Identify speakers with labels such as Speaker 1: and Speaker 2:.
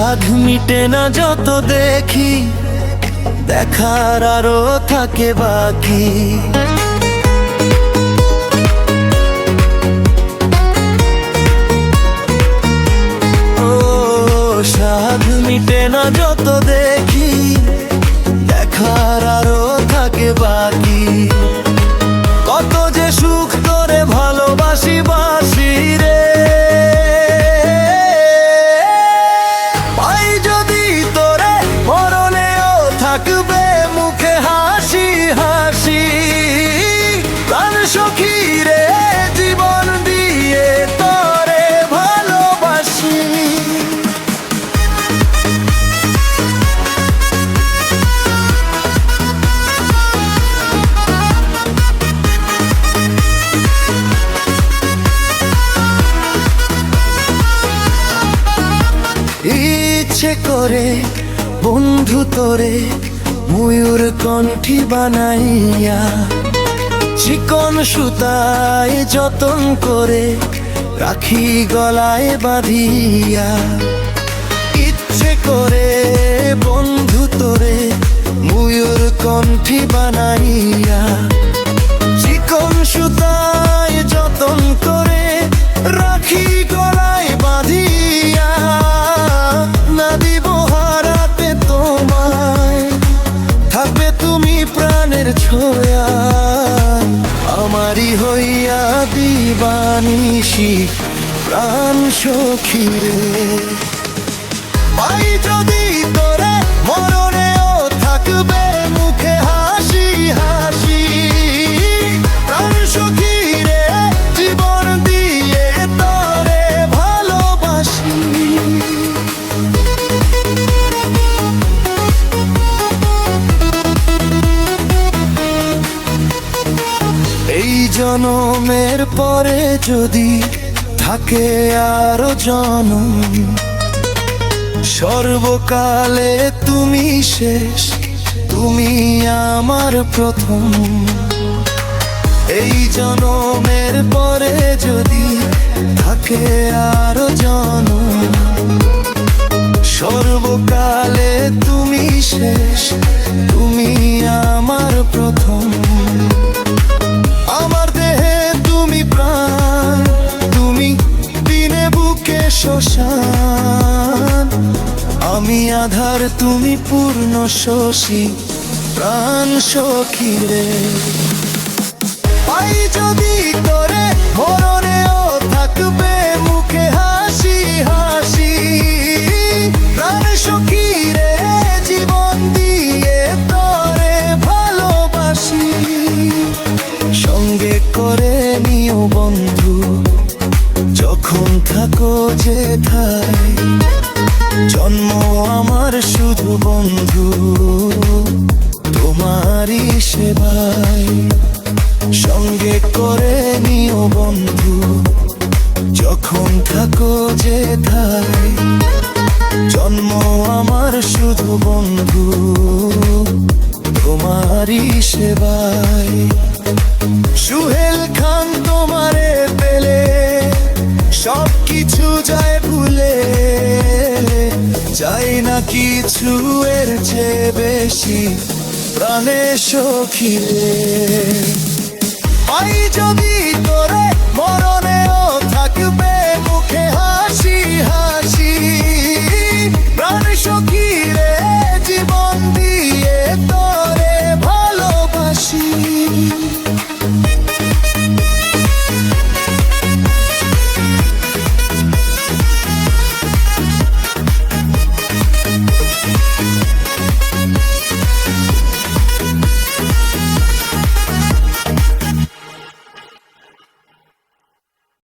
Speaker 1: সাধ মিটে না যত দেখি, দেখার আরো থাকে বাকি। ও সাধ মিটে না যত দেখি, দেখার আরো থাকে বাকি। কত যে সুখ করে ভালোবাসি বাসি রে, পাই যদি তোরে মরণেও থাকবে মুখে হাসি হাসি। প্রাণ সখী রে জীবন দিয়ে তোরে ভালোবাসি। ইচ্ছে করে বন্ধু তোরে ময়ূর কণ্ঠী বানাইয়া, চিকন সুতায় যতন করে রাখি গলায় বাঁধিয়া। ইচ্ছে করে বন্ধু তোরে ময়ূর কণ্ঠী বানাইয়া, চিকন সুতায় যতন করে রাখি গলায় বাঁধিয়া। না দিব হারাতে তোমায়, থাকবে তুমি প্রাণের ছোঁয়া। আমারই হইয়া দিবানিশি প্রাণ সখী রে, পাই যদি তোরে মরণেও থাকবে মুখে হাসি হাসি। প্রাণ সখী রে জীবন দিয়ে তোরে ভালোবাসি। এই জনমের পরে যদি থাকে আরো জনম, সর্বকালে তুমি শেষ, তুমি আমার প্রথম। এই জনমের পরে যদি থাকে আরো জনম, সর্বকালে তুমি শেষ, তুমি আমার প্রথম। আমার দেহে তুমি প্রাণ, তুমি দিনে বুকে শ্মশান। আমি আধার তুমি পূর্ণ শশী প্রাণ সখী রে, পাই যদি তোরে মরণেও থাকবে মুখে হাসি হাসি। প্রাণ সখী রে জীবন দিয়ে তোরে ভালোবাসি। সঙ্গে করে নিও বন্ধু যখন থাকো যেথায়, জন্ম আমার শুধু বন্ধু তোমারই সেবায়। সঙ্গে করে নিও বন্ধু যখন থাকো যেথায়, জন্ম আমার শুধু বন্ধু তোমারই সেবায়। সুহেল খান তোমারে পেলে সব কিছু যায় ভুলে, চাই না কিছু এর চেয়ে বেশি প্রাণে সখী রে, পাই যদি